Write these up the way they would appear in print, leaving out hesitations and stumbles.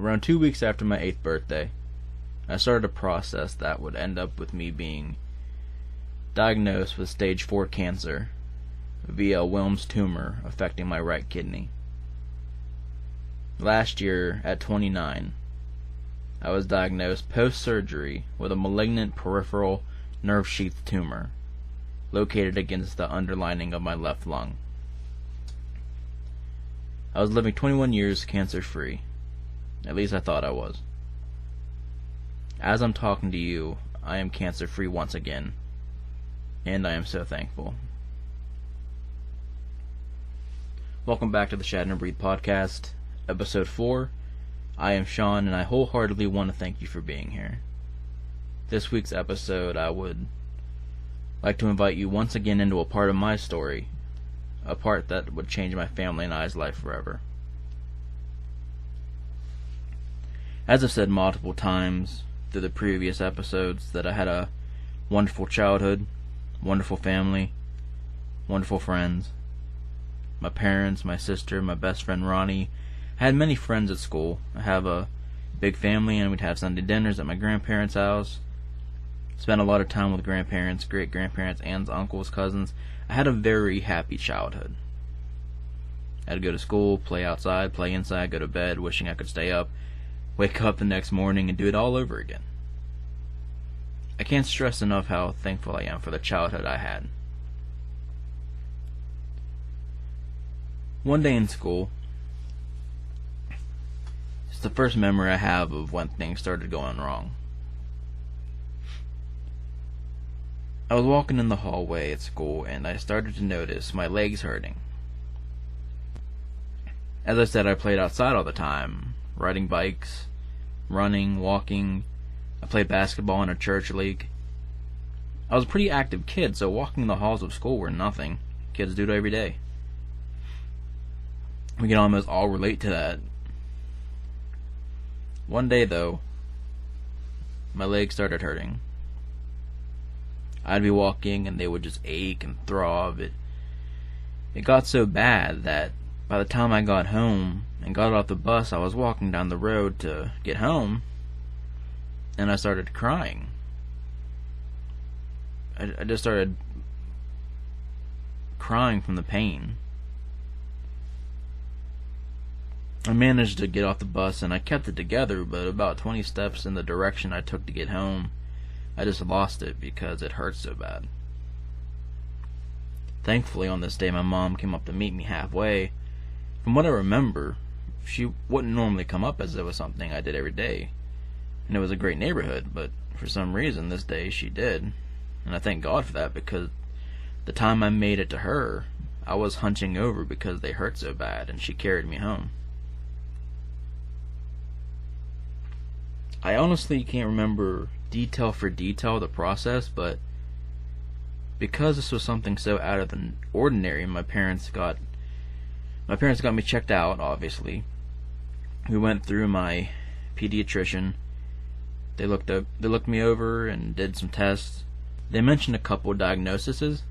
Around 2 weeks after my 8th birthday, I started a process that would end up with me being diagnosed with stage 4 cancer via a Wilms tumor affecting my right kidney. Last year, at 29, I was diagnosed post-surgery with a malignant peripheral nerve sheath tumor located against the underlining of my left lung. I was living 21 years cancer-free. At least I thought I was. As I'm talking to you, I am cancer-free once again, and I am so thankful. Welcome back to the Shatter and Breathe podcast, episode 4. I am Sean, and I wholeheartedly want to thank you for being here. This week's episode, I would like to invite you once again into a part of my story, a part that would change my family and I's life forever. As I've said multiple times through the previous episodes, that I had a wonderful childhood, wonderful family, wonderful friends. My parents, my sister, my best friend Ronnie. I had many friends at school. I have a big family, and we'd have Sunday dinners at my grandparents' house. Spent a lot of time with grandparents, great-grandparents, aunts, uncles, cousins. I had a very happy childhood. I had to go to school, play outside, play inside, go to bed, wishing I could stay up, wake up the next morning, and do it all over again. I can't stress enough how thankful I am for the childhood I had. One day in school, it's the first memory I have of when things started going wrong. I was walking in the hallway at school, and I started to notice my legs hurting. As I said, I played outside all the time, riding bikes, running, walking. I played basketball in a church league. I was a pretty active kid, so walking the halls of school were nothing. Kids do it every day. We can almost all relate to that. One day, though, my legs started hurting. I'd be walking, and they would just ache and throb. It got so bad that by the time I got home and got off the bus, I was walking down the road to get home, and I started crying. I just started crying from the pain. I managed to get off the bus, and I kept it together, but about 20 steps in the direction I took to get home, I just lost it because it hurt so bad. Thankfully, on this day, my mom came up to meet me halfway. From what I remember, she wouldn't normally come up, as it was something I did every day. And it was a great neighborhood, but for some reason this day she did. And I thank God for that, because the time I made it to her, I was hunching over because they hurt so bad, and she carried me home. I honestly can't remember detail for detail the process, but because this was something so out of the ordinary, my parents got me checked out, obviously. We went through my pediatrician. They looked me over and did some tests. They mentioned a couple diagnosi.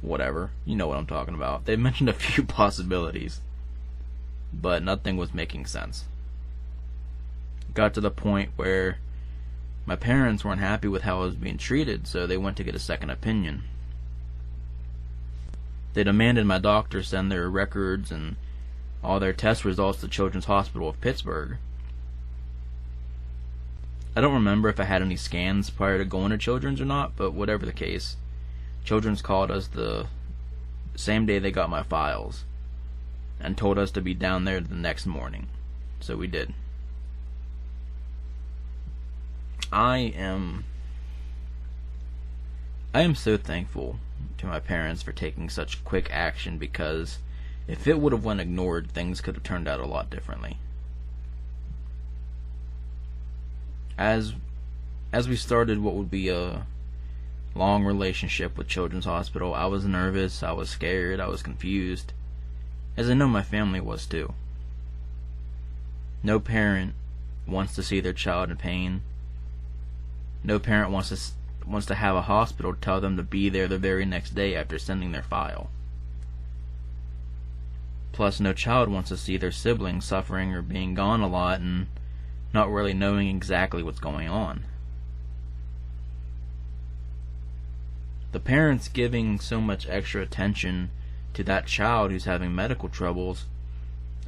Whatever. You know what I'm talking about. They mentioned a few possibilities, but nothing was making sense. It got to the point where my parents weren't happy with how I was being treated, so they went to get a second opinion. They demanded my doctor send their records and all their test results to Children's Hospital of Pittsburgh. I don't remember if I had any scans prior to going to Children's or not, but whatever the case, Children's called us the same day they got my files and told us to be down there the next morning. So we did. I am so thankful to my parents for taking such quick action, because if it would have went ignored, things could have turned out a lot differently. As we started what would be a long relationship with Children's Hospital, I was nervous, I was scared, I was confused, as I know my family was too. No parent wants to see their child in pain. No parent wants to have a hospital tell them to be there the very next day after sending their file. Plus, no child wants to see their siblings suffering or being gone a lot and not really knowing exactly what's going on. The parents giving so much extra attention to that child who's having medical troubles,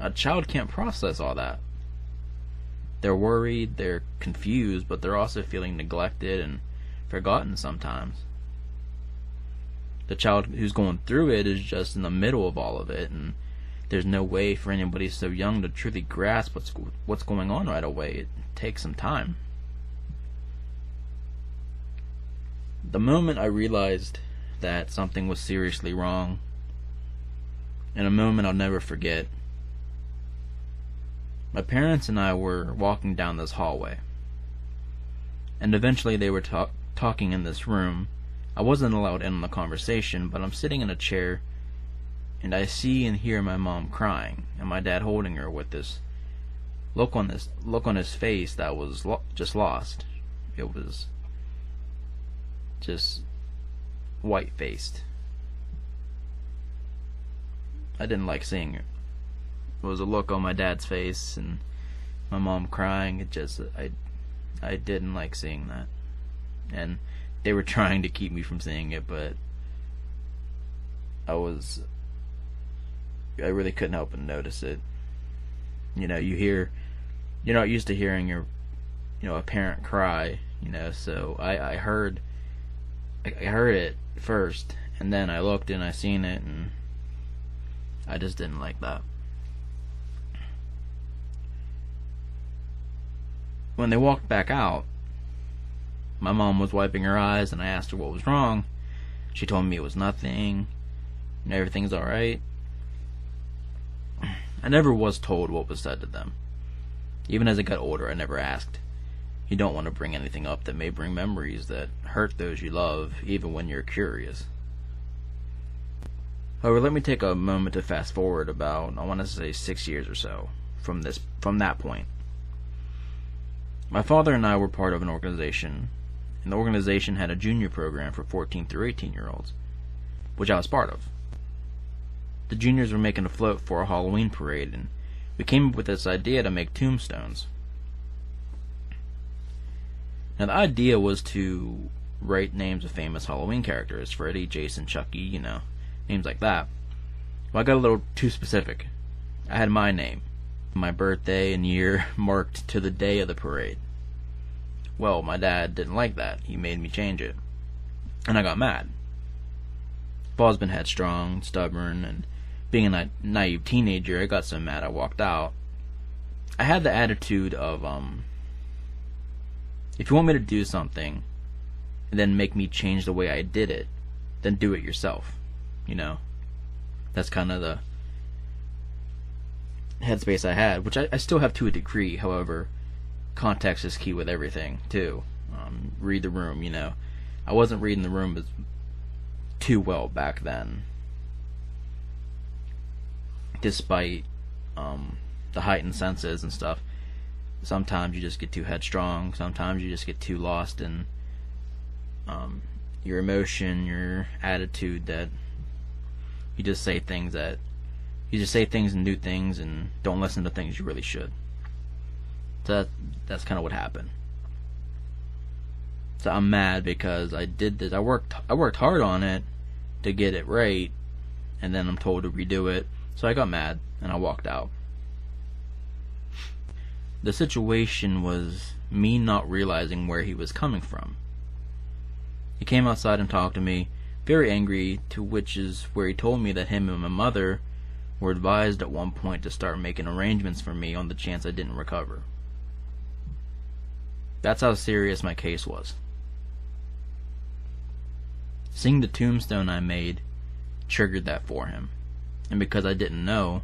a child can't process all that. They're worried, they're confused, but they're also feeling neglected and forgotten sometimes. The child who's going through it is just in the middle of all of it, and there's no way for anybody so young to truly grasp what's going on right away. It takes some time. The moment I realized that something was seriously wrong, in a moment I'll never forget, my parents and I were walking down this hallway, and eventually they were talking in this room. I wasn't allowed in on the conversation, but I'm sitting in a chair, and I see and hear my mom crying, and my dad holding her with this look on his face that was just lost. It was just white-faced. I didn't like seeing it. It was a look on my dad's face and my mom crying. I didn't like seeing that. And they were trying to keep me from seeing it, but I really couldn't help but notice it. You're not used to hearing a parent cry, so I heard it first, and then I looked and I seen it, and I just didn't like that. When they walked back out, my mom was wiping her eyes, and I asked her what was wrong. She told me it was nothing, and everything's alright. I never was told what was said to them. Even as I got older, I never asked. You don't want to bring anything up that may bring memories that hurt those you love, even when you're curious. However, let me take a moment to fast forward about, I want to say 6 years or so, from that point. My father and I were part of an organization, and the organization had a junior program for 14 through 18-year-olds, which I was part of. The juniors were making a float for a Halloween parade, and we came up with this idea to make tombstones. Now, the idea was to write names of famous Halloween characters, Freddy, Jason, Chucky, names like that. Well, I got a little too specific. I had my name, my birthday and year marked to the day of the parade. Well, my dad didn't like that. He made me change it, and I got mad. I've always been headstrong, stubborn, and being a naive teenager, I got so mad I walked out. I had the attitude of, if you want me to do something, and then make me change the way I did it, then do it yourself. That's kind of the headspace I had, which I still have to a degree. However, context is key with everything, too. Read the room, I wasn't reading the room too well back then. Despite the heightened senses and stuff, sometimes you just get too headstrong. Sometimes you just get too lost in your emotion, your attitude, that you just say things and do things and don't listen to things you really should. So that's kind of what happened. So I'm mad because I did this. I worked hard on it to get it right, and then I'm told to redo it. So I got mad and I walked out. The situation was me not realizing where he was coming from. He came outside and talked to me, very angry, to which is where he told me that him and my mother were advised at one point to start making arrangements for me on the chance I didn't recover. That's how serious my case was. Seeing the tombstone I made triggered that for him, and because I didn't know,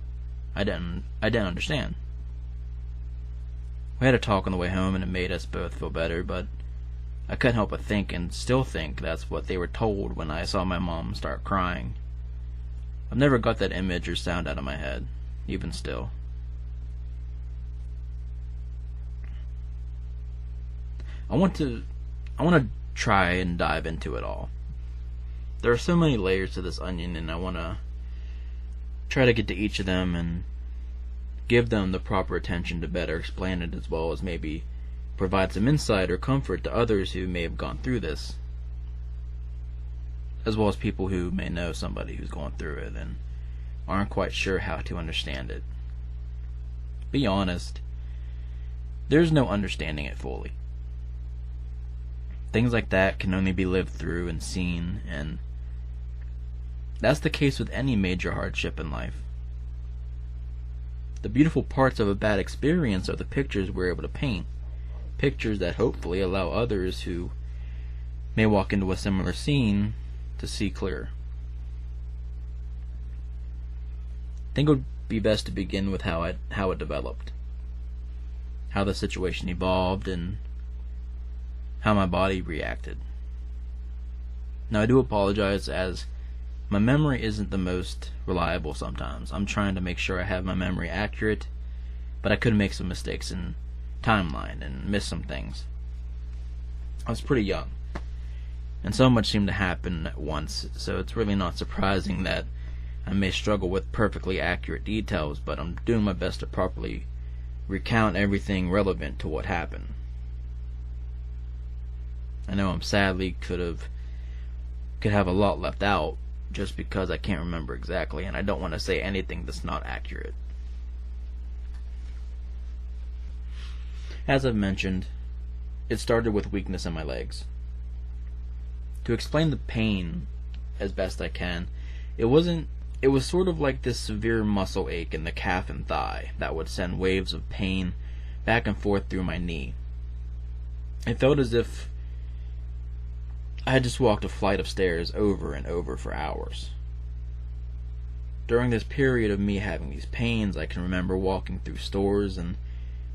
I didn't understand. We had a talk on the way home, and it made us both feel better, but I couldn't help but think, and still think, that's what they were told when I saw my mom start crying. I've never got that image or sound out of my head, even still. I want to try and dive into it all. There are so many layers to this onion, and I want to try to get to each of them and give them the proper attention to better explain it, as well as maybe provide some insight or comfort to others who may have gone through this, as well as people who may know somebody who's going through it and aren't quite sure how to understand it. Be honest, there's no understanding it fully. Things like that can only be lived through and seen, and that's the case with any major hardship in life. The beautiful parts of a bad experience are the pictures we're able to paint, pictures that hopefully allow others who may walk into a similar scene to see clearer. I think it would be best to begin with how it developed, how the situation evolved, and how my body reacted. Now, I do apologize, as my memory isn't the most reliable sometimes. I'm trying to make sure I have my memory accurate, but I could make some mistakes in timeline and miss some things. I was pretty young, and so much seemed to happen at once, so it's really not surprising that I may struggle with perfectly accurate details, but I'm doing my best to properly recount everything relevant to what happened. I know I'm sadly could have a lot left out just because I can't remember exactly, and I don't want to say anything that's not accurate. As I've mentioned, it started with weakness in my legs. To explain the pain as best I can, it was sort of like this severe muscle ache in the calf and thigh that would send waves of pain back and forth through my knee. It felt as if I had just walked a flight of stairs over and over for hours. During this period of me having these pains, I can remember walking through stores and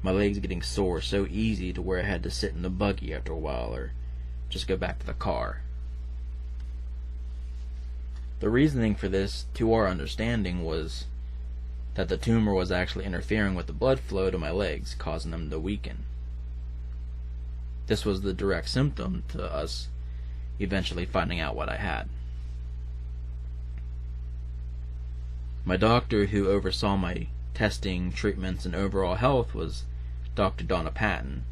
my legs getting sore so easy to where I had to sit in the buggy after a while or just go back to the car. The reasoning for this, to our understanding, was that the tumor was actually interfering with the blood flow to my legs, causing them to weaken. This was the direct symptom to us eventually finding out what I had. My doctor who oversaw my testing, treatments, and overall health was Dr. Donna Patton.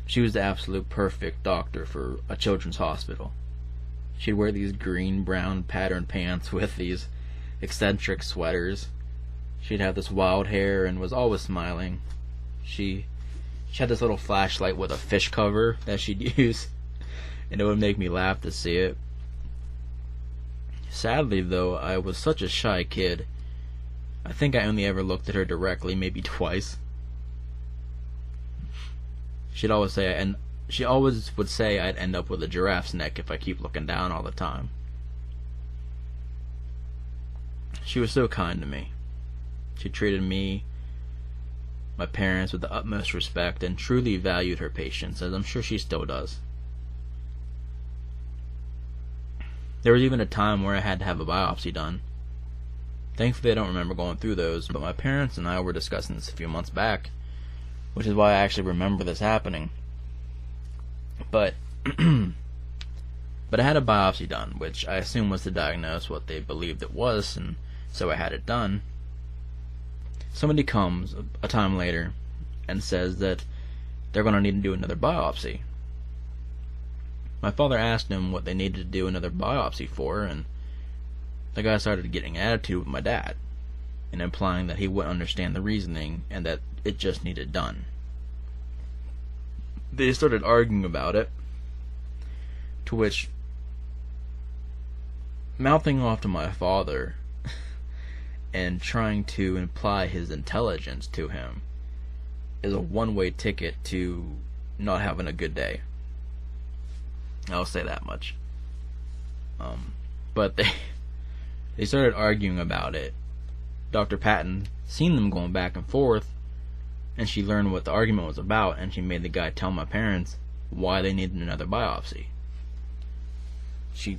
She was the absolute perfect doctor for a children's hospital. She'd wear these green-brown patterned pants with these eccentric sweaters. She'd have this wild hair and was always smiling. She had this little flashlight with a fish cover that she'd use, and it would make me laugh to see it. Sadly, though, I was such a shy kid. I think I only ever looked at her directly, maybe twice. She always would say I'd end up with a giraffe's neck if I keep looking down all the time. She was so kind to me. She treated me, my parents, with the utmost respect and truly valued her patients, as I'm sure she still does. There was even a time where I had to have a biopsy done. Thankfully, I don't remember going through those, but my parents and I were discussing this a few months back, which is why I actually remember this happening. But I had a biopsy done, which I assume was to diagnose what they believed it was, and so I had it done. Somebody comes a time later and says that they're going to need to do another biopsy. My father asked him what they needed to do another biopsy for, and the guy started getting an attitude with my dad, and implying that he wouldn't understand the reasoning and that it just needed done. They started arguing about it, to which, mouthing off to my father and trying to imply his intelligence to him is a one-way ticket to not having a good day. I'll say that much. But they started arguing about it. Dr. Patton seen them going back and forth, and she learned what the argument was about, and she made the guy tell my parents why they needed another biopsy. She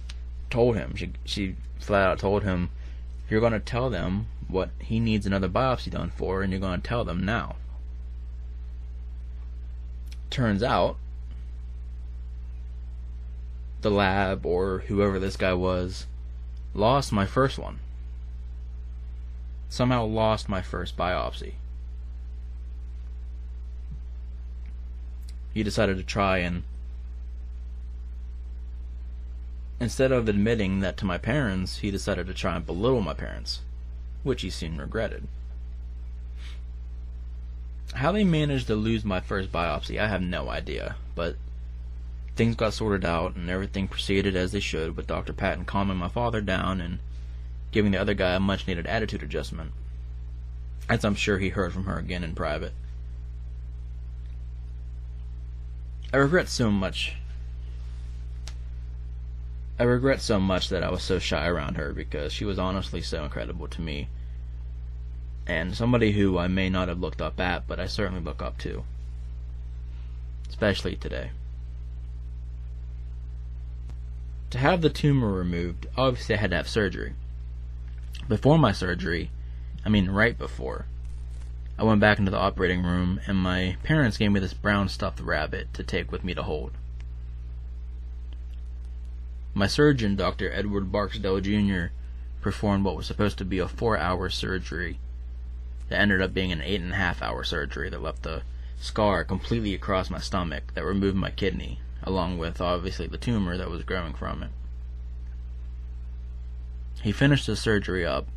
told him, she flat out told him, you're going to tell them what he needs another biopsy done for, and you're going to tell them now. Turns out, the lab, or whoever this guy was, lost my first one. somehow lost my first biopsy. He decided to try and, instead of admitting that to my parents, he decided to try and belittle my parents, which he soon regretted. How they managed to lose my first biopsy, I have no idea, but things got sorted out and everything proceeded as they should, with Dr. Patton calming my father down and giving the other guy a much-needed attitude adjustment, as I'm sure he heard from her again in private. I regret so much that I was so shy around her, because she was honestly so incredible to me, and somebody who I may not have looked up at, but I certainly look up to, especially today. To have the tumor removed, obviously I had to have surgery. Before my surgery, right before, I went back into the operating room, and my parents gave me this brown stuffed rabbit to take with me to hold. My surgeon, Dr. Edward Barksdale Jr., performed what was supposed to be a 4-hour surgery that ended up being an 8.5-hour surgery that left a scar completely across my stomach that removed my kidney, along with, obviously, the tumor that was growing from it. He finished the surgery up.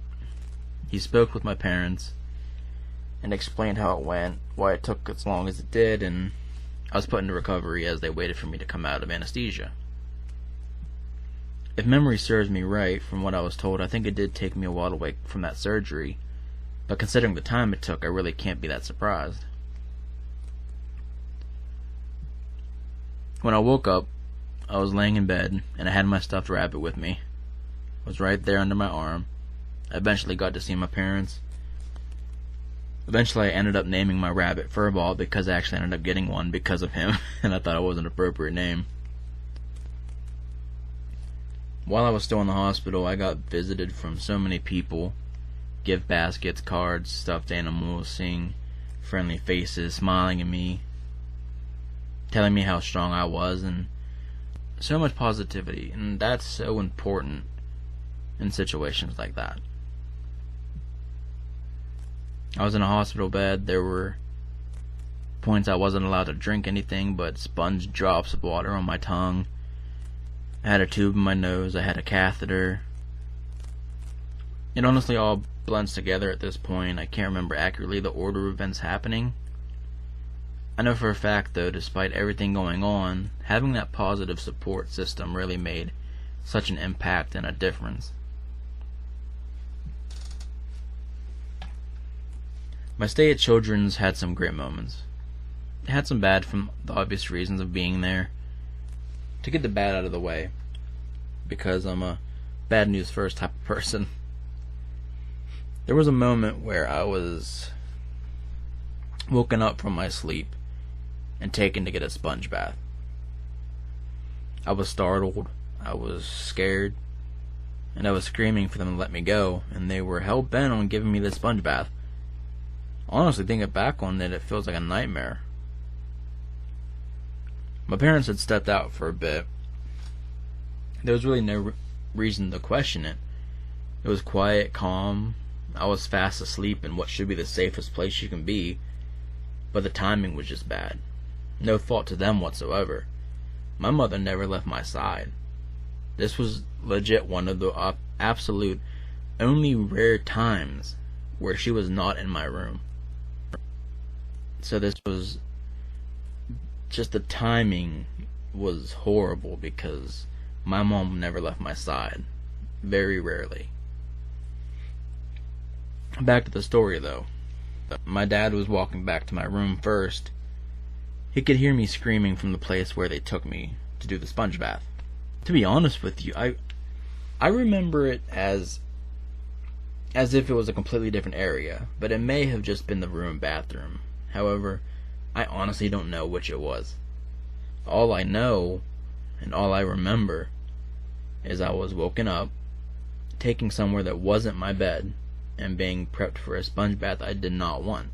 He spoke with my parents and explained how it went, why it took as long as it did, and I was put into recovery as they waited for me to come out of anesthesia. If memory serves me right, from what I was told, I think it did take me a while to wake from that surgery, but considering the time it took, I really can't be that surprised. When I woke up, I was laying in bed, and I had my stuffed rabbit with me. It was right there under my arm. I eventually got to see my parents. Eventually I ended up naming my rabbit Furball, because I actually ended up getting one because of him, and I thought it was an appropriate name. While I was still in the hospital, I got visited from so many people. Gift baskets, cards, stuffed animals, seeing friendly faces, smiling at me, telling me how strong I was, and so much positivity, and that's so important in situations like that. I was in a hospital bed. There were points I wasn't allowed to drink anything but sponge drops of water on my tongue. I had a tube in my nose. I had a catheter. It honestly all blends together at this point. I can't remember accurately the order of events happening. I know for a fact, though, despite everything going on, having that positive support system really made such an impact and a difference. My stay at Children's had some great moments. It had some bad from the obvious reasons of being there. To get the bad out of the way, because I'm a bad news first type of person. There was a moment where I was woken up from my sleep and taken to get a sponge bath. I was startled, I was scared, and I was screaming for them to let me go, and they were hell-bent on giving me this sponge bath. Honestly, thinking back on it, it feels like a nightmare. My parents had stepped out for a bit. There was really no reason to question it. It was quiet, calm. I was fast asleep in what should be the safest place you can be, but the timing was just bad. No fault to them whatsoever. My mother never left my side. This was legit one of the absolute only rare times where she was not in my room. So this was just, the timing was horrible because my mom never left my side. Very rarely. Back to the story, though. My dad was walking back to my room first. He could hear me screaming from the place where they took me to do the sponge bath. To be honest with you, I remember it as if it was a completely different area, but it may have just been the room bathroom. However, I honestly don't know which it was. All I know, and all I remember, is I was woken up, taken somewhere that wasn't my bed, and being prepped for a sponge bath I did not want.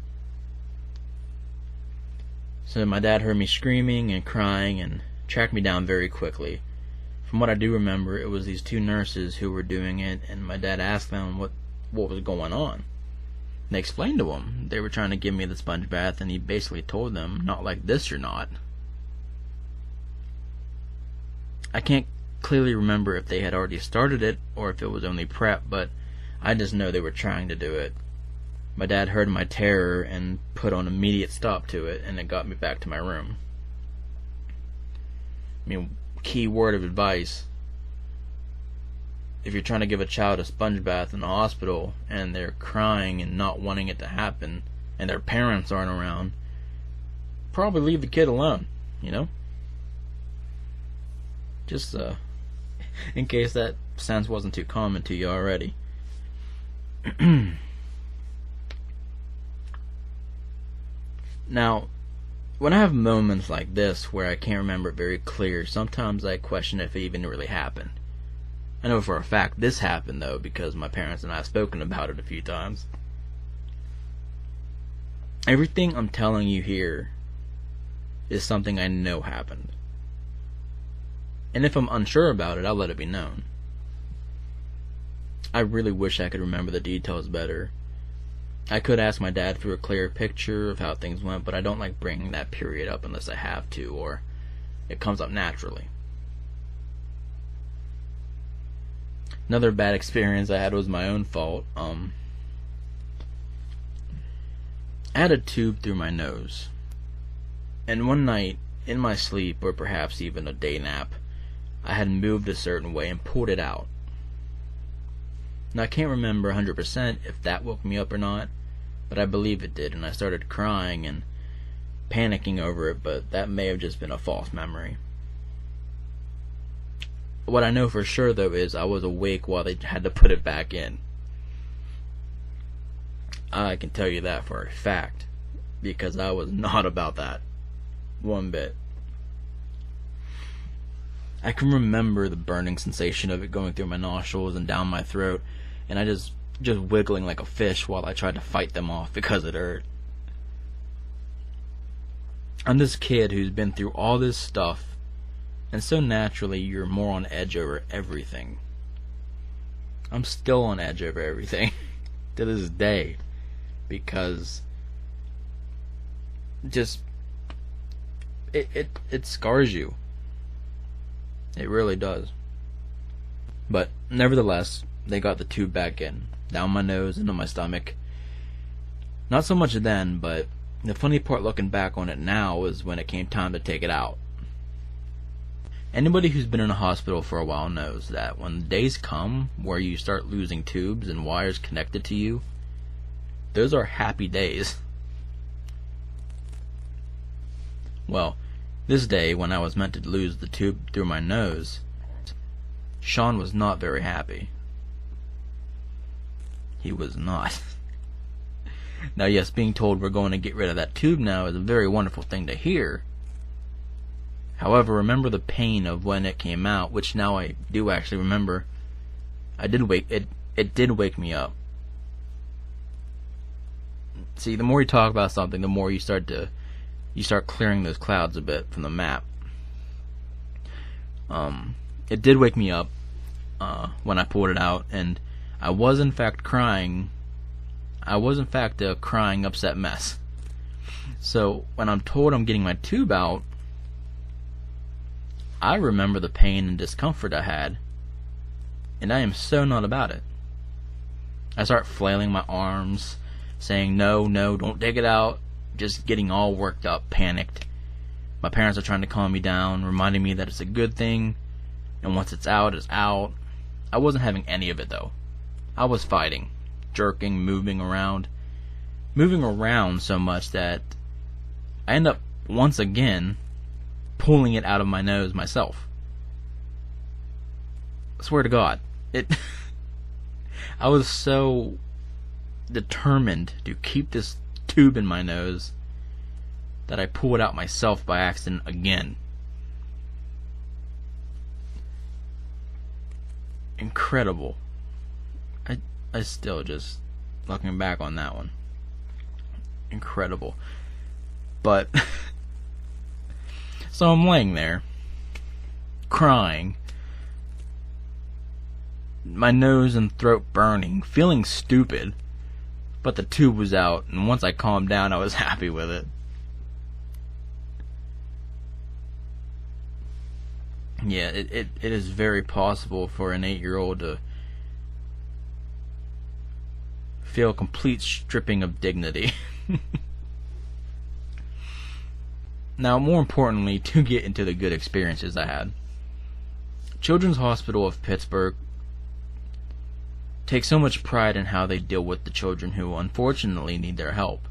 So my dad heard me screaming and crying and tracked me down very quickly. From what I do remember, it was these two nurses who were doing it, and my dad asked them what was going on. they explained to him they were trying to give me the sponge bath, and he basically told them, not like this, you're not. I can't clearly remember if they had already started it or if it was only prep, but I just know they were trying to do it. My dad heard my terror and put an immediate stop to it, and it got me back to my room. I mean, key word of advice: if you're trying to give a child a sponge bath in the hospital and they're crying and not wanting it to happen and their parents aren't around, probably leave the kid alone, you know? Just in case that sense wasn't too common to you already. Now, when I have moments like this where I can't remember it very clear, sometimes I question if it even really happened. I know for a fact this happened, though, because my parents and I have spoken about it a few times. Everything I'm telling you here is something I know happened. And if I'm unsure about it, I'll let it be known. I really wish I could remember the details better. I could ask my dad for a clearer picture of how things went, but I don't like bringing that period up unless I have to, or it comes up naturally. Another bad experience I had was my own fault. I had a tube through my nose. And one night, in my sleep, or perhaps even a day nap, I had moved a certain way and pulled it out. Now, I can't remember 100% if that woke me up or not, but I believe it did, and I started crying and panicking over it, but that may have just been a false memory. What I know for sure, though, is I was awake while they had to put it back in. I can tell you that for a fact, because I was not about that one bit. I can remember the burning sensation of it going through my nostrils and down my throat, and I just wiggling like a fish while I tried to fight them off because it hurt. I'm this kid who's been through all this stuff, and so naturally you're more on edge over everything. I'm still on edge over everything to this day, because just it scars you. It really does. But nevertheless, they got the tube back in, down my nose, into my stomach. Not so much then, but the funny part looking back on it now is when it came time to take it out. Anybody who's been in a hospital for a while knows that when the days come where you start losing tubes and wires connected to you, those are happy days. Well, this day, when I was meant to lose the tube through my nose, Sean was not very happy. He was not. Now, yes, being told we're going to get rid of that tube now is a very wonderful thing to hear. However, remember the pain of when it came out, which now I do actually remember. It did wake me up. See, the more you talk about something, the more you start clearing those clouds a bit from the map. It did wake me up when I pulled it out, and I was in fact crying. I was in fact a crying, upset mess. So when I'm told I'm getting my tube out, I remember the pain and discomfort I had, and I am so not about it. I start flailing my arms, saying, no, don't take it out, just getting all worked up, panicked. My parents are trying to calm me down, reminding me that it's a good thing, and once it's out, it's out. I wasn't having any of it, though. I was fighting, jerking, moving around so much that I end up, once again, pulling it out of my nose myself. I swear to God, I was so determined to keep this tube in my nose that I pulled it out myself by accident again. Incredible. I still just, looking back on that one, incredible. But so I'm laying there crying, my nose and throat burning, feeling stupid, but the tube was out, and once I calmed down, I was happy with it. Yeah, it is very possible for an 8-year-old to feel a complete stripping of dignity. Now, more importantly, to get into the good experiences I had. Children's Hospital of Pittsburgh takes so much pride in how they deal with the children who unfortunately need their help.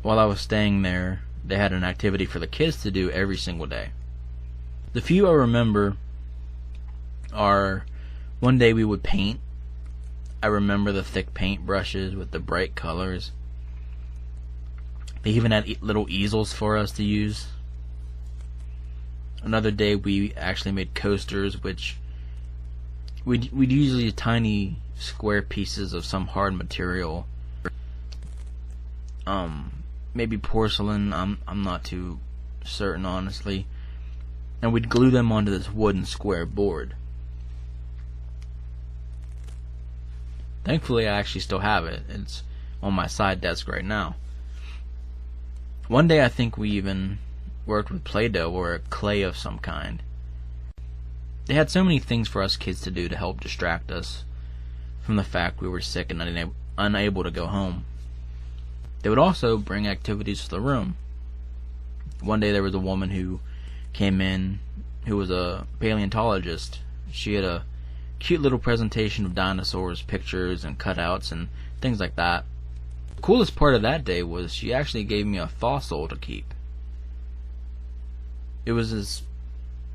While I was staying there, they had an activity for the kids to do every single day. The few I remember are, one day we would paint. I remember the thick paint brushes with the bright colors. They even had little easels for us to use. Another day we actually made coasters, which we'd usually use tiny square pieces of some hard material. Maybe porcelain, I'm not too certain, honestly. And we'd glue them onto this wooden square board. Thankfully, I actually still have it. It's on my side desk right now. One day I think we even worked with Play-Doh or clay of some kind. They had so many things for us kids to do to help distract us from the fact we were sick and unable to go home. They would also bring activities to the room. One day there was a woman who came in who was a paleontologist. She had a cute little presentation of dinosaurs, pictures and cutouts and things like that. The coolest part of that day was she actually gave me a fossil to keep. It was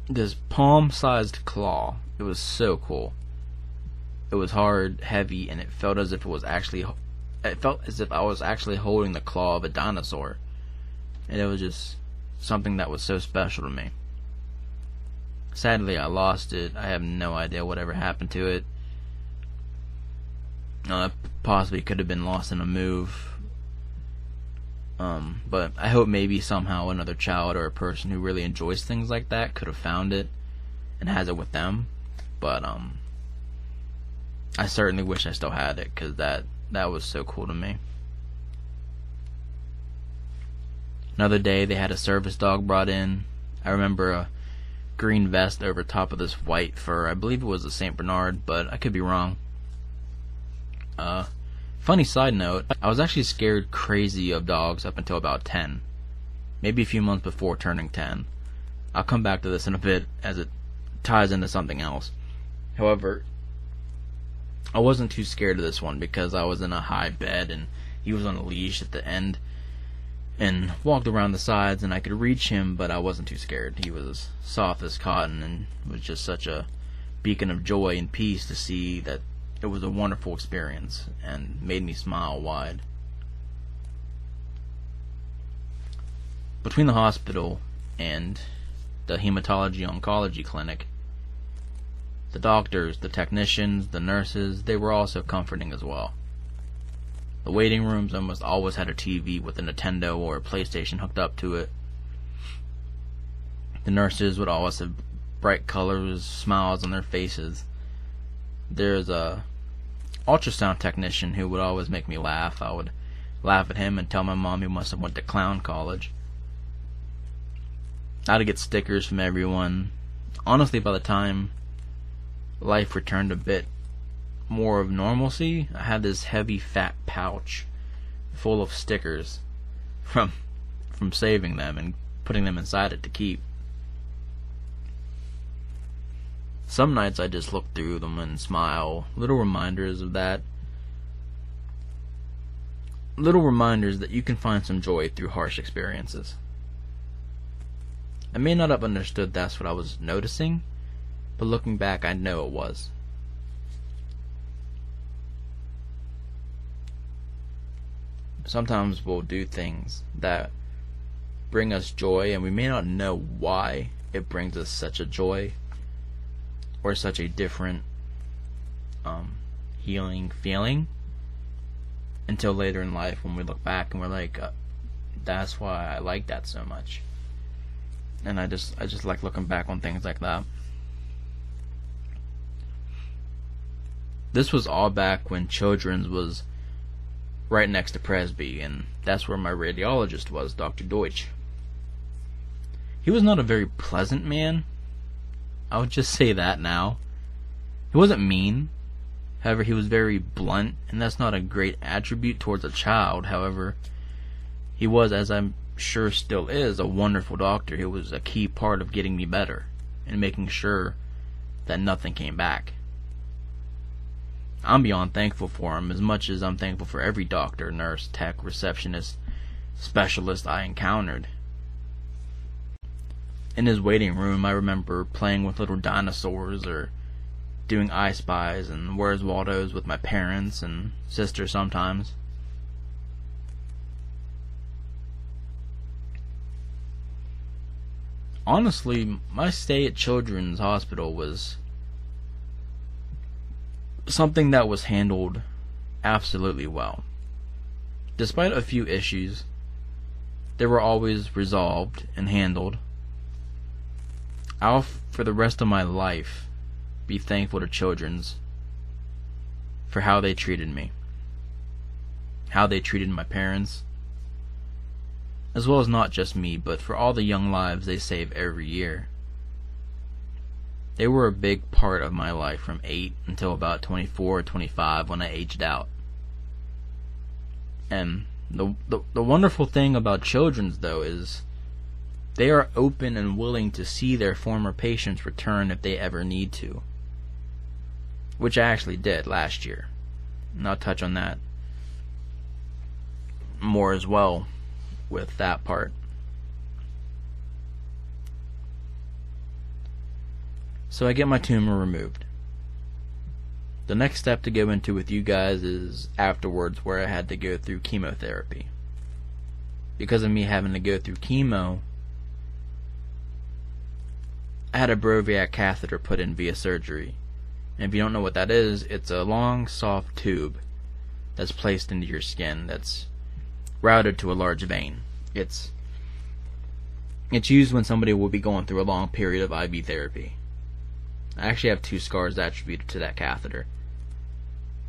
this palm-sized claw. It was so cool. It was hard, heavy, and it felt as if I was actually holding the claw of a dinosaur. And it was just something that was so special to me. Sadly, I lost it. I have no idea whatever happened to it. Possibly could have been lost in a move. But I hope maybe somehow another child or a person who really enjoys things like that could have found it and has it with them. But I certainly wish I still had it, because that was so cool to me. Another day they had a service dog brought in. I remember a green vest over top of this white fur. I believe it was a St. Bernard, but I could be wrong. Funny side note, I was actually scared crazy of dogs up until about 10. Maybe a few months before turning 10. I'll come back to this in a bit as it ties into something else. However, I wasn't too scared of this one because I was in a high bed and he was on a leash at the end and walked around the sides and I could reach him, but I wasn't too scared. He was soft as cotton and was just such a beacon of joy and peace to see that it was a wonderful experience and made me smile wide. Between the hospital and the hematology-oncology clinic, the doctors, the technicians, the nurses, they were also comforting as well. The waiting rooms almost always had a TV with a Nintendo or a PlayStation hooked up to it. The nurses would always have bright colors, smiles on their faces. There's a ultrasound technician who would always make me laugh. I would laugh at him and tell my mom he must have went to clown college. I had to get stickers from everyone. Honestly, by the time life returned a bit more of normalcy, I had this heavy fat pouch full of stickers from saving them and putting them inside it to keep. Some nights I just look through them and smile. Little reminders of that. Little reminders that you can find some joy through harsh experiences. I may not have understood that's what I was noticing, but looking back I know it was. Sometimes we'll do things that bring us joy and we may not know why it brings us such a joy or such a different healing feeling until later in life when we look back and we're like, that's why I like that so much. And I just like looking back on things like that. This was all back when Children's was right next to Presby, and that's where my radiologist was, Dr. Deutsch. He was not a very pleasant man. I would just say that now. He wasn't mean. However, he was very blunt, and that's not a great attribute towards a child. However, he was, as I'm sure still is, a wonderful doctor. He was a key part of getting me better and making sure that nothing came back. I'm beyond thankful for him, as much as I'm thankful for every doctor, nurse, tech, receptionist, specialist I encountered. In his waiting room, I remember playing with little dinosaurs or doing I Spies and Where's Waldo's with my parents and sister sometimes. Honestly, my stay at Children's Hospital was something that was handled absolutely well. Despite a few issues, they were always resolved and handled. I'll, for the rest of my life, be thankful to Children's for how they treated me, how they treated my parents, as well as not just me, but for all the young lives they save every year. They were a big part of my life from 8 until about 24 or 25 when I aged out. And the wonderful thing about Children's, though, is they are open and willing to see their former patients return if they ever need to, which I actually did last year. And I'll touch on that more as well with that part. So I get my tumor removed. The next step to go into with you guys is afterwards, where I had to go through chemotherapy. Because of me having to go through chemo, I had a Broviac catheter put in via surgery. And if you don't know what that is, it's a long, soft tube that's placed into your skin that's routed to a large vein. It's used when somebody will be going through a long period of IV therapy. I actually have 2 scars attributed to that catheter.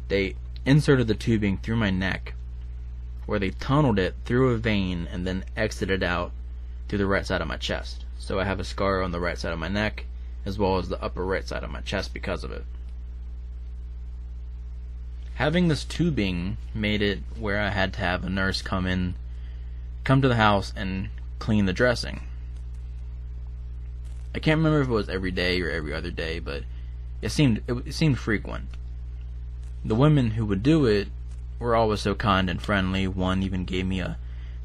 They inserted the tubing through my neck, where they tunneled it through a vein and then exited out through the right side of my chest. So I have a scar on the right side of my neck, as well as the upper right side of my chest because of it. Having this tubing made it where I had to have a nurse come to the house and clean the dressing. I can't remember if it was every day or every other day, but it seemed frequent. The women who would do it were always so kind and friendly. One even gave me a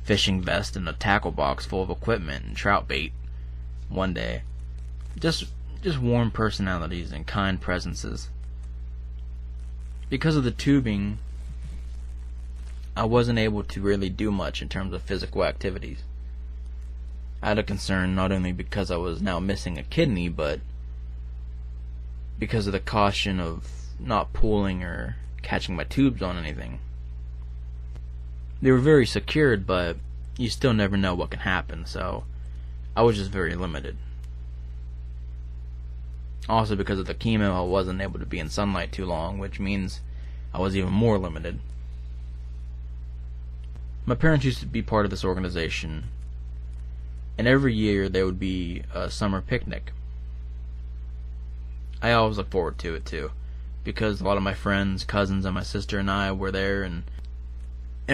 fishing vest and a tackle box full of equipment and trout bait one day. Just warm personalities and kind presences. Because of the tubing, I wasn't able to really do much in terms of physical activities. I had a concern not only because I was now missing a kidney, but because of the caution of not pulling or catching my tubes on anything. They were very secured, but you still never know what can happen, so I was just very limited. Also, because of the chemo, I wasn't able to be in sunlight too long, which means I was even more limited. My parents used to be part of this organization, and every year there would be a summer picnic. I always look forward to it too, because a lot of my friends, cousins, and my sister and I were there and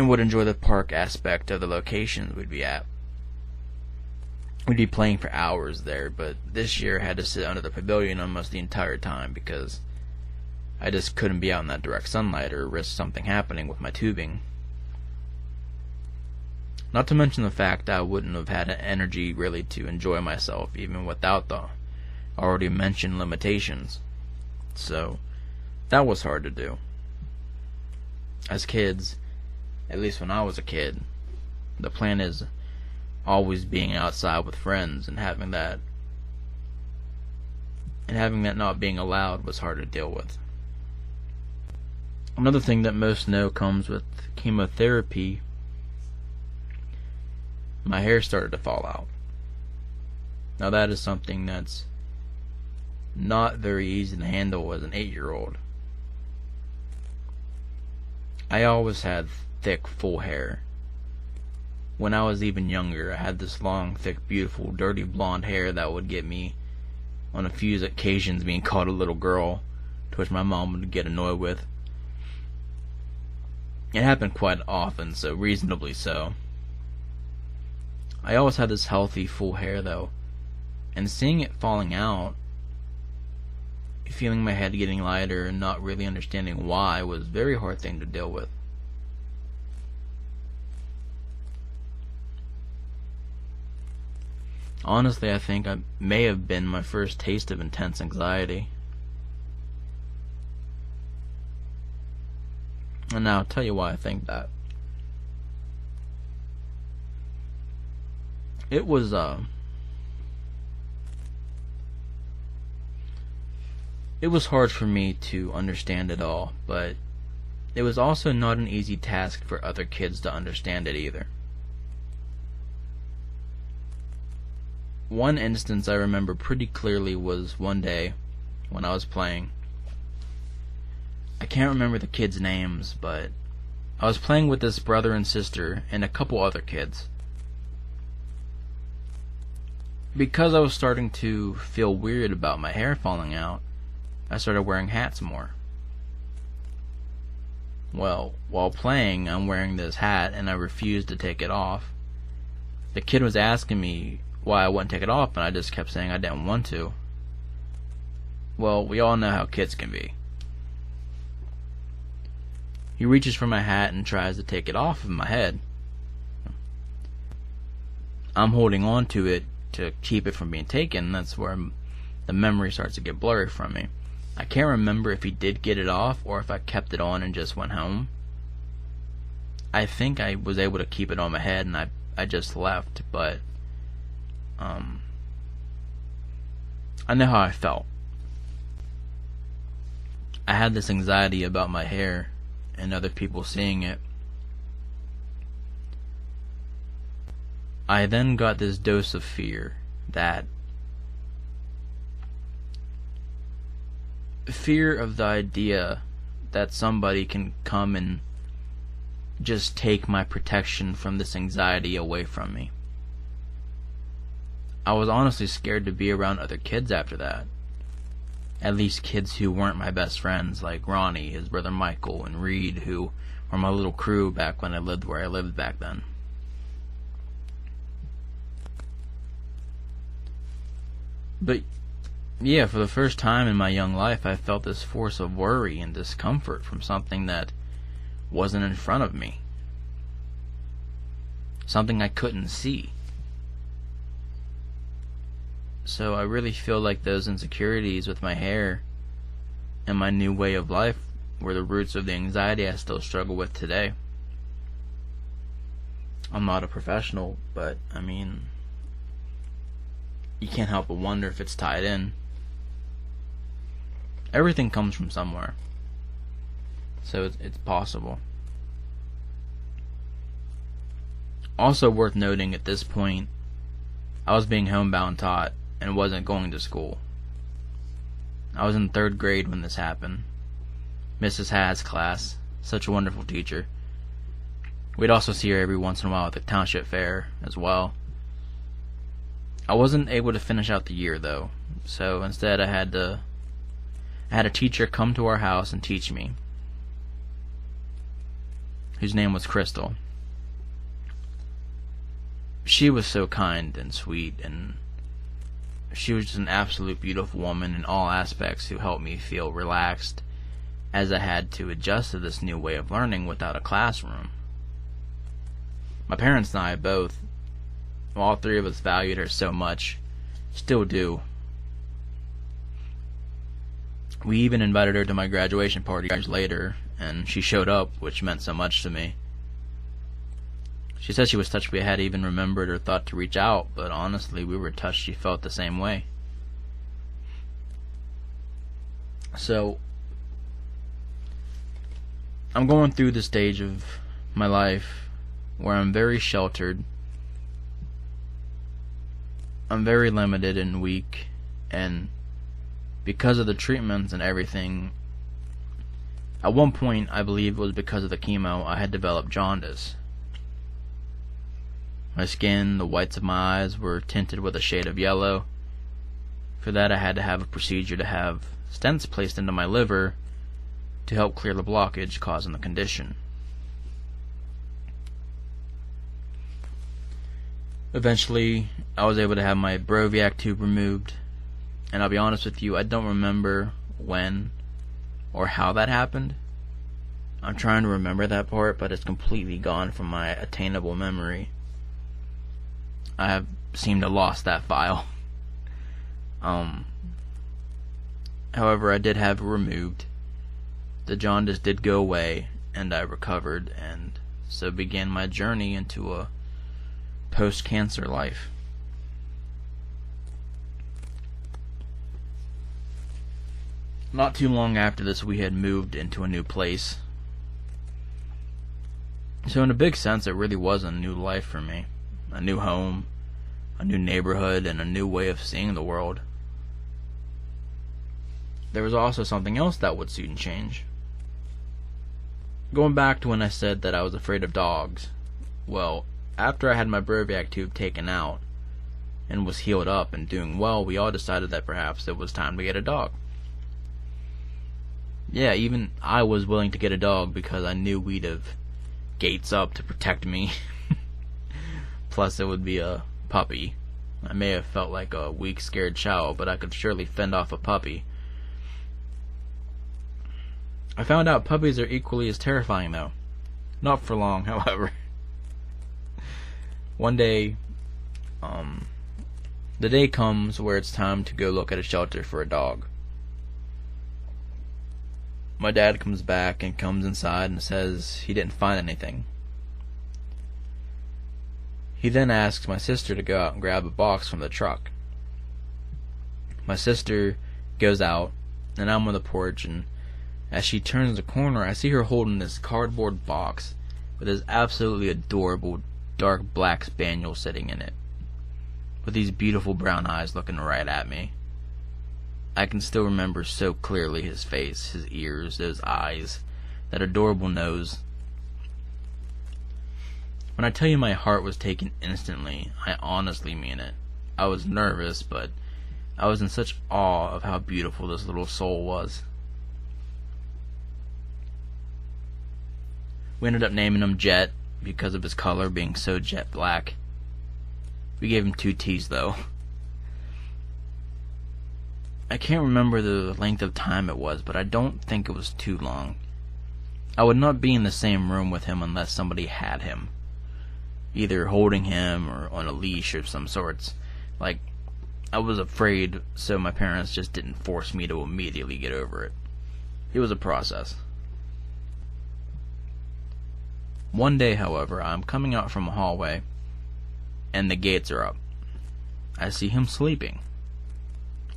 would enjoy the park aspect of the locations we'd be at. We'd be playing for hours there, but this year I had to sit under the pavilion almost the entire time because I just couldn't be out in that direct sunlight or risk something happening with my tubing. Not to mention the fact that I wouldn't have had energy really to enjoy myself even without the already mentioned limitations. So that was hard to do. As kids, at least when I was a kid, the plan is always being outside with friends, and having that not being allowed was hard to deal with. Another thing that most know comes with chemotherapy, my hair started to fall out. Now that is something that's not very easy to handle as an 8-year-old. I always had thick, full hair. When I was even younger, I had this long, thick, beautiful, dirty blonde hair that would get me, on a few occasions, being called a little girl, to which my mom would get annoyed with. It happened quite often, so reasonably so. I always had this healthy, full hair, though, and seeing it falling out, feeling my head getting lighter and not really understanding why, was a very hard thing to deal with. Honestly, I think I may have been my first taste of intense anxiety. And now I'll tell you why I think that. It was hard for me to understand it all, but it was also not an easy task for other kids to understand it either. One instance I remember pretty clearly was one day when I was playing. I can't remember the kids' names, but I was playing with this brother and sister and a couple other kids. Because I was starting to feel weird about my hair falling out, I started wearing hats more. Well, while playing, I'm wearing this hat and I refused to take it off. The kid was asking me why I wouldn't take it off, and I just kept saying I didn't want to. Well, we all know how kids can be. He reaches for my hat and tries to take it off of my head. I'm holding on to it to keep it from being taken. That's where the memory starts to get blurry from me. I can't remember if he did get it off or if I kept it on and just went home. I think I was able to keep it on my head and I just left, but I know how I felt. I had this anxiety about my hair and other people seeing it. I then got this dose of fear of the idea that somebody can come and just take my protection from this anxiety away from me. I was honestly scared to be around other kids after that. At least kids who weren't my best friends, like Ronnie, his brother Michael, and Reed, who were my little crew back when I lived where I lived back then. But yeah, for the first time in my young life, I felt this force of worry and discomfort from something that wasn't in front of me. Something I couldn't see. So I really feel like those insecurities with my hair and my new way of life were the roots of the anxiety I still struggle with today. I'm not a professional, but I mean, you can't help but wonder if it's tied in. Everything comes from somewhere, so it's possible. Also worth noting at this point, I was being homebound taught and wasn't going to school. I was in 3rd grade when this happened. Mrs. Hatt's class, such a wonderful teacher. We'd also see her every once in a while at the township fair as well. I wasn't able to finish out the year though, so instead I had a teacher come to our house and teach me, whose name was Crystal. She was so kind and sweet, and she was just an absolute beautiful woman in all aspects who helped me feel relaxed as I had to adjust to this new way of learning without a classroom. My parents and I both, all three of us, valued her so much, still do. We even invited her to my graduation party years later, and she showed up, which meant so much to me. She said she was touched we had even remembered or thought to reach out, but honestly, we were touched she felt the same way. So, I'm going through the stage of my life where I'm very sheltered, I'm very limited and weak, and because of the treatments and everything, At one point, I believe it was because of the chemo, I had developed jaundice. My skin, the whites of my eyes, were tinted with a shade of yellow. For that, I had to have a procedure to have stents placed into my liver to help clear the blockage causing the condition. Eventually, I was able to have my Broviac tube removed, and I'll be honest with you, I don't remember when or how that happened. I'm trying to remember that part, but it's completely gone from my attainable memory. I have seemed to lost that file. However, I did have it removed. The jaundice did go away, and I recovered, and so began my journey into a post-cancer life. Not too long after this, we had moved into a new place. So in a big sense, it really was a new life for me. A new home, a new neighborhood, and a new way of seeing the world. There was also something else that would soon change. Going back to when I said that I was afraid of dogs, well, after I had my Broviac tube taken out and was healed up and doing well, we all decided that perhaps it was time to get a dog. Yeah, even I was willing to get a dog because I knew we'd have gates up to protect me. Plus it would be a puppy. I may have felt like a weak, scared child, but I could surely fend off a puppy. I found out puppies are equally as terrifying, though. Not for long, however. One day, the day comes where it's time to go look at a shelter for a dog. My dad comes back and comes inside and says he didn't find anything. He then asks my sister to go out and grab a box from the truck. My sister goes out, and I'm on the porch, and as she turns the corner, I see her holding this cardboard box with this absolutely adorable dark black spaniel sitting in it, with these beautiful brown eyes looking right at me. I can still remember so clearly his face, his ears, those eyes, that adorable nose. When I tell you my heart was taken instantly, I honestly mean it. I was nervous, but I was in such awe of how beautiful this little soul was. We ended up naming him Jet because of his color being so jet black. We gave him 2 T's though. I can't remember the length of time it was, but I don't think it was too long. I would not be in the same room with him unless somebody had him, either holding him or on a leash of some sorts. Like, I was afraid, so my parents just didn't force me to immediately get over it. It was a process. One day, however, I'm coming out from a hallway, and the gates are up. I see him sleeping.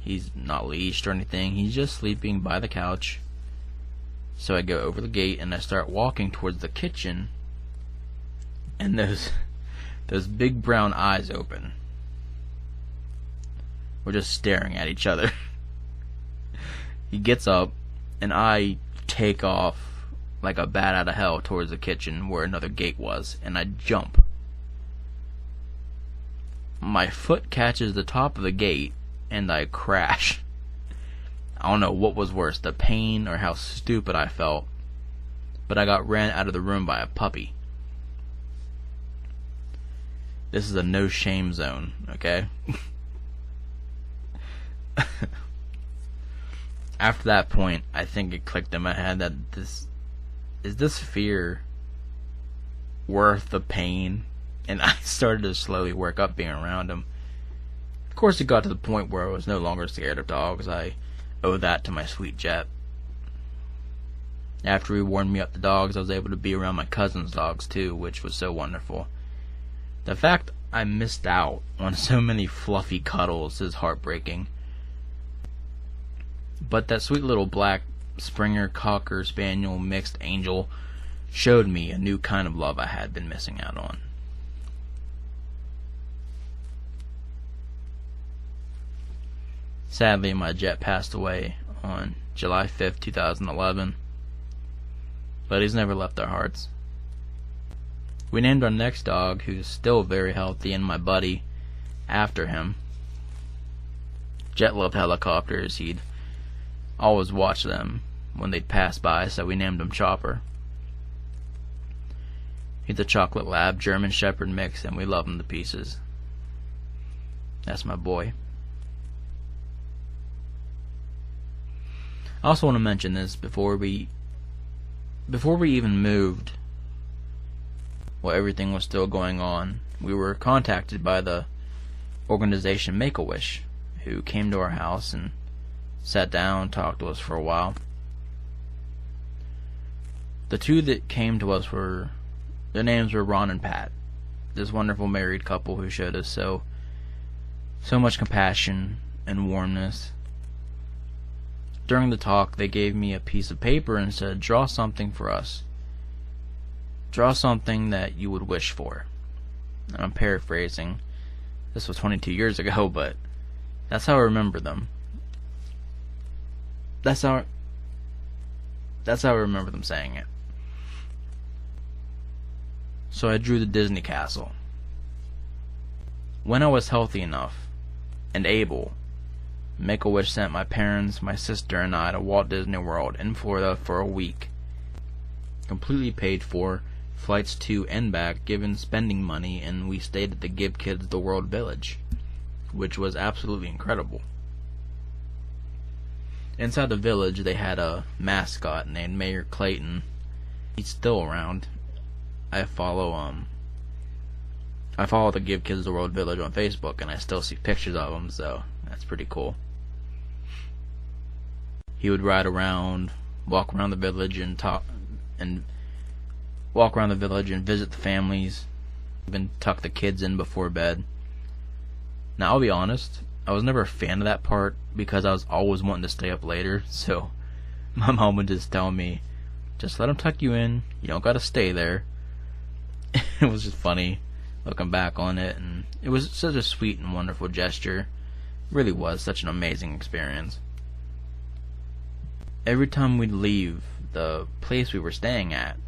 He's not leashed or anything, he's just sleeping by the couch. So I go over the gate, and I start walking towards the kitchen, and those big brown eyes open. We're just staring at each other. He gets up, and I take off like a bat out of hell towards the kitchen where another gate was, and I jump. My foot catches the top of the gate, and I crash. I don't know what was worse, the pain or how stupid I felt, but I got ran out of the room by a puppy. This is a no shame zone, okay? After that point, I think it clicked in my head that this fear worth the pain? And I started to slowly work up being around him. Of course, it got to the point where I was no longer scared of dogs. I owe that to my sweet Jet. After he warmed me up the dogs, I was able to be around my cousin's dogs too, which was so wonderful. The fact I missed out on so many fluffy cuddles is heartbreaking. But that sweet little black Springer Cocker Spaniel mixed angel showed me a new kind of love I had been missing out on. Sadly, my Jet passed away on July 5th, 2011. but he's never left our hearts. We named our next dog, who's still very healthy, and my buddy, after him. Jet loved helicopters. He'd always watch them when they'd pass by, so we named him Chopper. He's a chocolate lab German Shepherd mix, and we love him to pieces. That's my boy. I also want to mention this before we even moved, while everything was still going on, we were contacted by the organization Make-A-Wish, who came to our house and sat down, talked to us for a while. The two that came to us their names were Ron and Pat, this wonderful married couple who showed us so much compassion and warmness. During the talk, they gave me a piece of paper and said, draw something for us. Draw something that you would wish for. And I'm paraphrasing. This was 22 years ago, but that's how I remember them. That's how I remember them saying it. So I drew the Disney castle. When I was healthy enough and able, Make-A-Wish sent my parents, my sister, and I to Walt Disney World in Florida for a week. Completely paid for, flights to and back, given spending money, and we stayed at the Give Kids the World Village, which was absolutely incredible. Inside the village, they had a mascot named Mayor Clayton. He's still around. I follow the Give Kids the World Village on Facebook, and I still see pictures of him, so that's pretty cool. He would ride around, walk around the village and visit the families, even tuck the kids in before bed. Now, I'll be honest, I was never a fan of that part because I was always wanting to stay up later, so my mom would just tell me, just let him tuck you in, you don't gotta stay there. It was just funny looking back on it, and it was such a sweet and wonderful gesture. It really was such an amazing experience. Every time we'd leave the place we were staying at,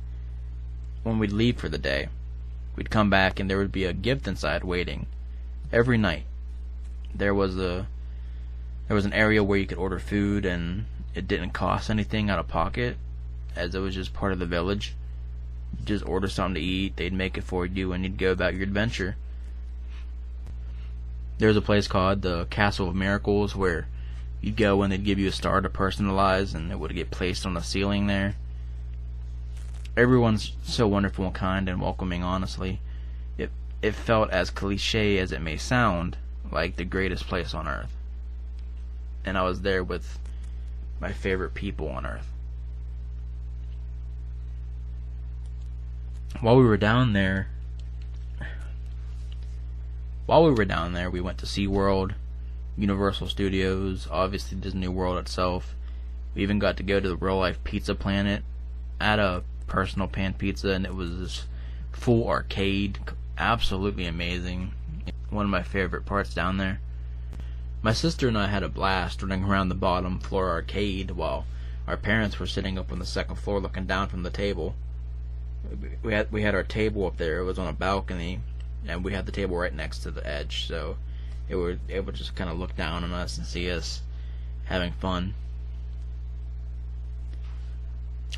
when we'd leave for the day, we'd come back and there would be a gift inside waiting. Every night there was an area where you could order food, and it didn't cost anything out of pocket, as it was just part of the village. You just order something to eat, they'd make it for you, and you'd go about your adventure. There's a place called the Castle of Miracles where you'd go and they'd give you a star to personalize, and it would get placed on the ceiling there. Everyone's so wonderful and kind and welcoming, honestly. It felt, as cliche as it may sound, like the greatest place on earth. And I was there with my favorite people on earth. While we were down there, we went to SeaWorld, Universal Studios, obviously Disney World itself. We even got to go to the Real Life Pizza Planet. I had a personal pan pizza, and it was this full arcade, absolutely amazing. One of my favorite parts down there. My sister and I had a blast running around the bottom floor arcade while our parents were sitting up on the second floor looking down from the table. We had our table up there. It was on a balcony, and we had the table right next to the edge, so it would just kind of look down on us and see us having fun.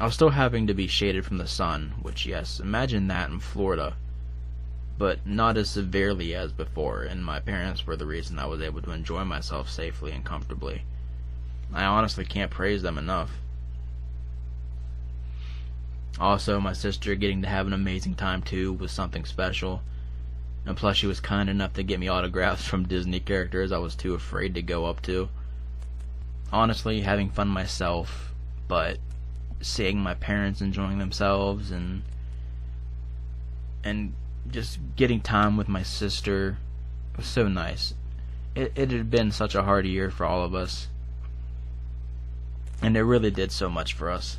I was still having to be shaded from the sun, which, yes, imagine that in Florida, but not as severely as before, and my parents were the reason I was able to enjoy myself safely and comfortably. I honestly can't praise them enough. Also, my sister getting to have an amazing time too was something special, and plus she was kind enough to get me autographs from Disney characters I was too afraid to go up to. Honestly, having fun myself, but seeing my parents enjoying themselves and just getting time with my sister was so nice. It had been such a hard year for all of us, and it really did so much for us.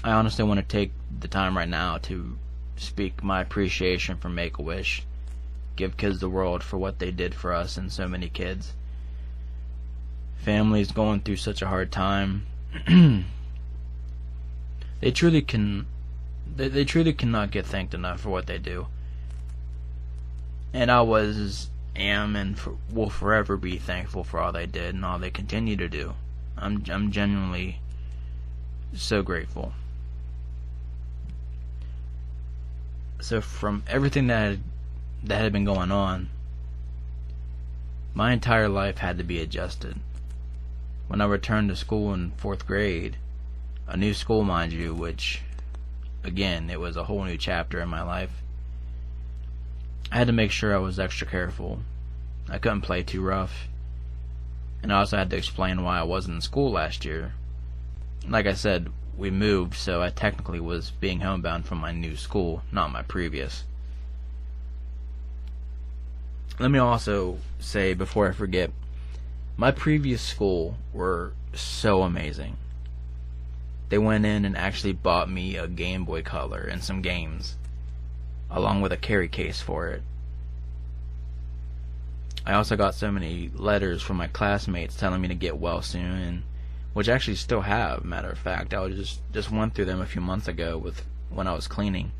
I honestly want to take the time right now to speak my appreciation for Make-A-Wish, Give Kids the World, for what they did for us and so many kids. families going through such a hard time, they truly cannot get thanked enough for what they do. And I am, and will forever be thankful for all they did and all they continue to do. I'm genuinely so grateful. So from everything that had been going on, my entire life had to be adjusted. When I returned to school in 4th grade, a new school, mind you, which, again, it was a whole new chapter in my life, I had to make sure I was extra careful. I couldn't play too rough. And I also had to explain why I wasn't in school last year. Like I said, we moved, so I technically was being homebound from my new school, not my previous. Let me also say, before I forget, my previous school were so amazing. They went in and actually bought me a Game Boy Color and some games, along with a carry case for it. I also got so many letters from my classmates telling me to get well soon, which I actually still have, matter of fact. I just went through them a few months ago when I was cleaning.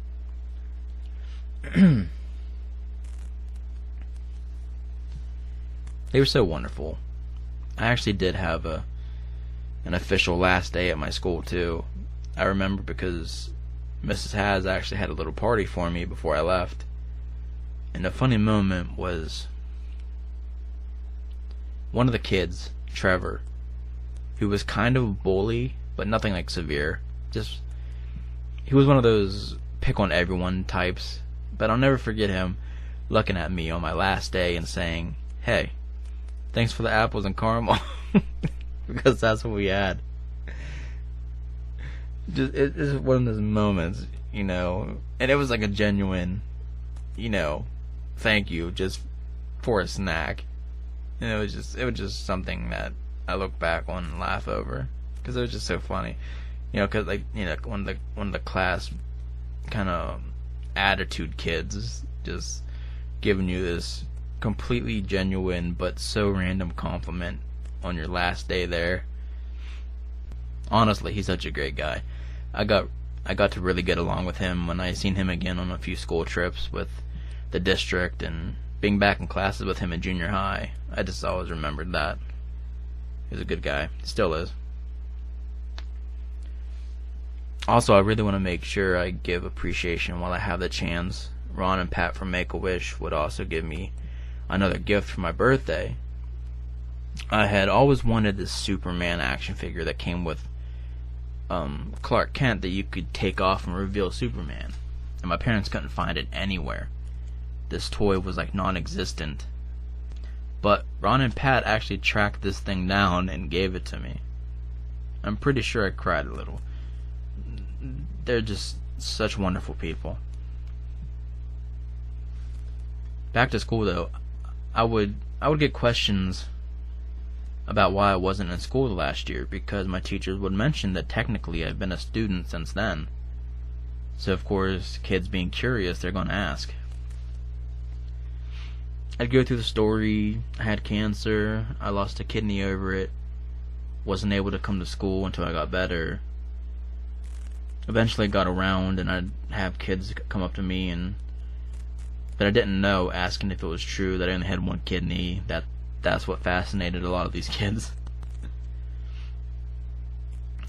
They were so wonderful. I actually did have an official last day at my school too. I remember because Mrs. Has actually had a little party for me before I left. And the funny moment was one of the kids, Trevor, who was kind of a bully, but nothing like severe. He was one of those pick on everyone types. But I'll never forget him looking at me on my last day and saying, "Hey, thanks for the apples and caramel." Because that's what we had. It's one of those moments, and it was like a genuine, thank you just for a snack. And it was just something that I look back on and laugh over, because it was just so funny, because one of the class kind of attitude kids is just giving you this completely genuine but so random compliment on your last day there. Honestly, he's such a great guy. I got to really get along with him when I seen him again on a few school trips with the district, and being back in classes with him in junior high. I just always remembered that. He was a good guy. Still is. Also, I really want to make sure I give appreciation while I have the chance. Ron and Pat from Make-A-Wish would also give me another gift for my birthday. I had always wanted this Superman action figure that came with Clark Kent that you could take off and reveal Superman. And my parents couldn't find it anywhere. This toy was like non-existent. But Ron and Pat actually tracked this thing down and gave it to me. I'm pretty sure I cried a little. They're just such wonderful people. Back to school though, I would get questions about why I wasn't in school last year, because my teachers would mention that technically I've been a student since then. So of course, kids being curious, they're going to ask. I'd go through the story. I had cancer. I lost a kidney over it. Wasn't able to come to school until I got better. Eventually got around, and I'd have kids come up to me and that I didn't know, asking if it was true that I only had one kidney. That's what fascinated a lot of these kids.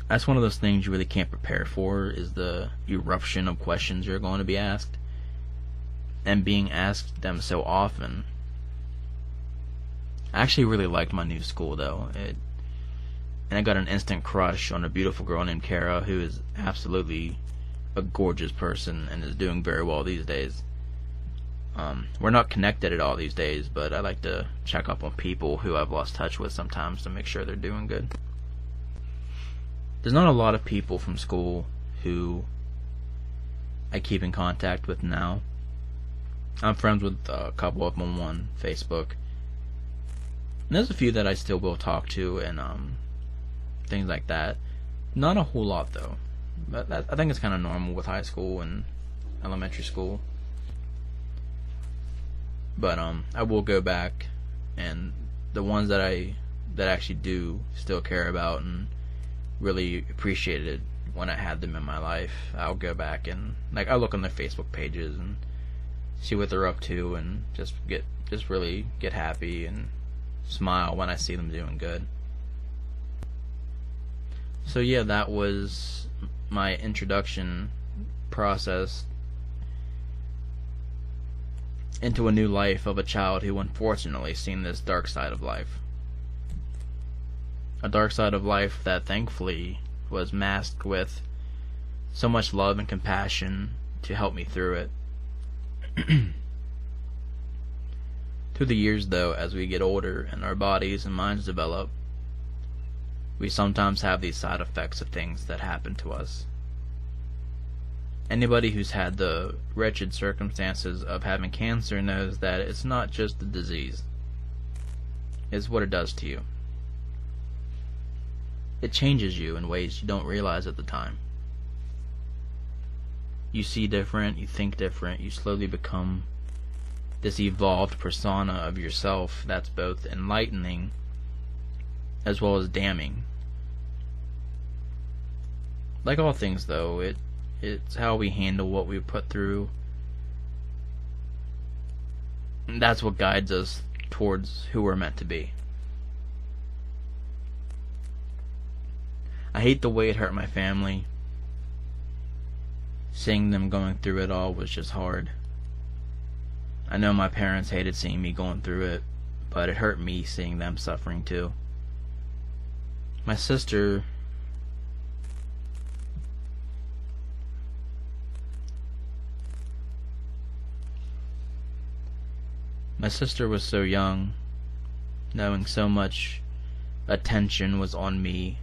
That's one of those things you really can't prepare for, is the eruption of questions you're going to be asked, and being asked them so often. I actually really liked my new school though, and I got an instant crush on a beautiful girl named Kara, who is absolutely a gorgeous person and is doing very well these days. We're not connected at all these days, but I like to check up on people who I've lost touch with sometimes to make sure they're doing good. There's not a lot of people from school who I keep in contact with now. I'm friends with a couple of them on Facebook. And there's a few that I still will talk to and things like that. Not a whole lot though. But I think it's kind of normal with high school and elementary school. But I will go back, and the ones that I that I actually do still care about and really appreciated when I had them in my life, I'll go back and I'll look on their Facebook pages and see what they're up to, and just really get happy and smile when I see them doing good. So yeah, that was my introduction process into a new life of a child who unfortunately seen this dark side of life. A dark side of life that thankfully was masked with so much love and compassion to help me through it. Through the years, though, as we get older and our bodies and minds develop, we sometimes have these side effects of things that happen to us. Anybody who's had the wretched circumstances of having cancer knows that it's not just the disease. It's what it does to you. It changes you in ways you don't realize at the time. You see different, you think different, you slowly become this evolved persona of yourself that's both enlightening as well as damning. Like all things, though, it's how we handle what we put through. And that's what guides us towards who we're meant to be. I hate the way it hurt my family. Seeing them going through it all was just hard. I know my parents hated seeing me going through it, but it hurt me seeing them suffering too. My sister was so young, knowing so much attention was on me,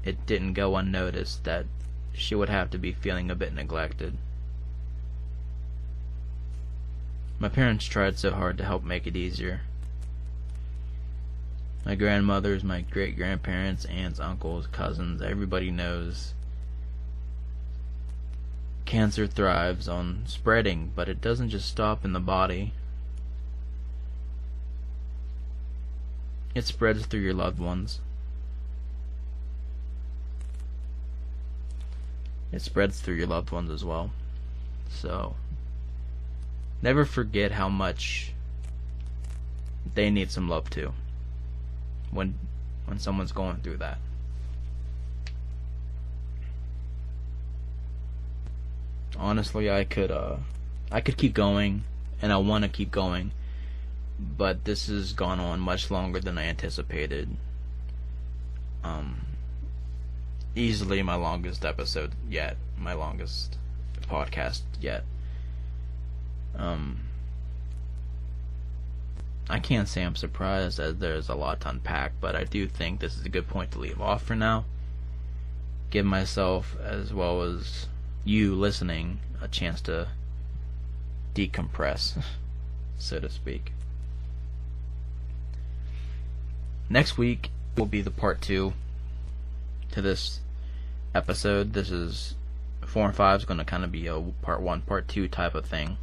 it didn't go unnoticed that she would have to be feeling a bit neglected. My parents tried so hard to help make it easier. My grandmothers, my great-grandparents, aunts, uncles, cousins, everybody knows cancer thrives on spreading, but it doesn't just stop in the body. It spreads through your loved ones. It spreads through your loved ones as well. So, never forget how much they need some love too when someone's going through that. Honestly, I could keep going, and I want to keep going, but this has gone on much longer than I anticipated. Easily my longest episode yet, my longest podcast yet. I can't say I'm surprised, as there's a lot to unpack, but I do think this is a good point to leave off for now. Give myself, as well as you listening, a chance to decompress, so to speak. Next week will be the part 2 to this episode. This is 4 and 5 is going to kind of be a part 1, part 2 type of thing.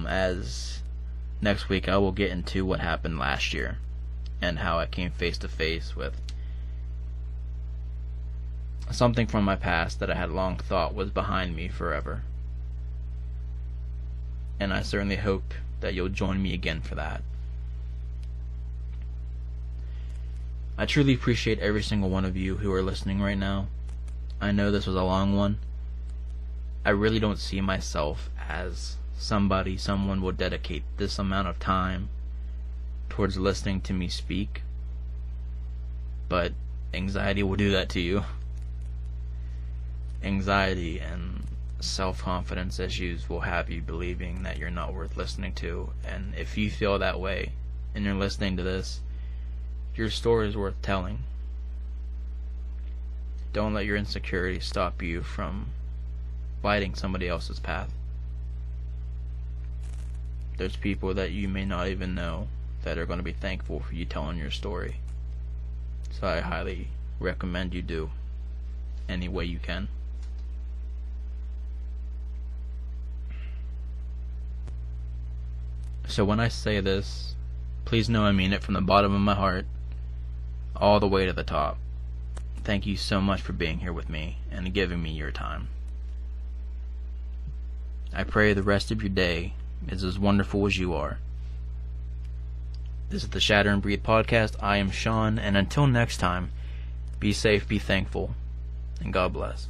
As next week I will get into what happened last year and how I came face to face with something from my past that I had long thought was behind me forever. And I certainly hope that you'll join me again for that. I truly appreciate every single one of you who are listening right now. I know this was a long one. I really don't see myself as someone will dedicate this amount of time towards listening to me speak, but anxiety will do that to you. Anxiety and self-confidence issues will have you believing that you're not worth listening to, and if you feel that way and you're listening to this, your story is worth telling. Don't let your insecurity stop you from lighting somebody else's path. There's people that you may not even know that are going to be thankful for you telling your story. So I highly recommend you do any way you can. So when I say this, Please know I mean it from the bottom of my heart, all the way to the top. Thank you so much for being here with me and giving me your time. I pray the rest of your day is as wonderful as you are. This is the Shatter and Breathe podcast. I am Sean, and until next time, be safe, be thankful, and God bless.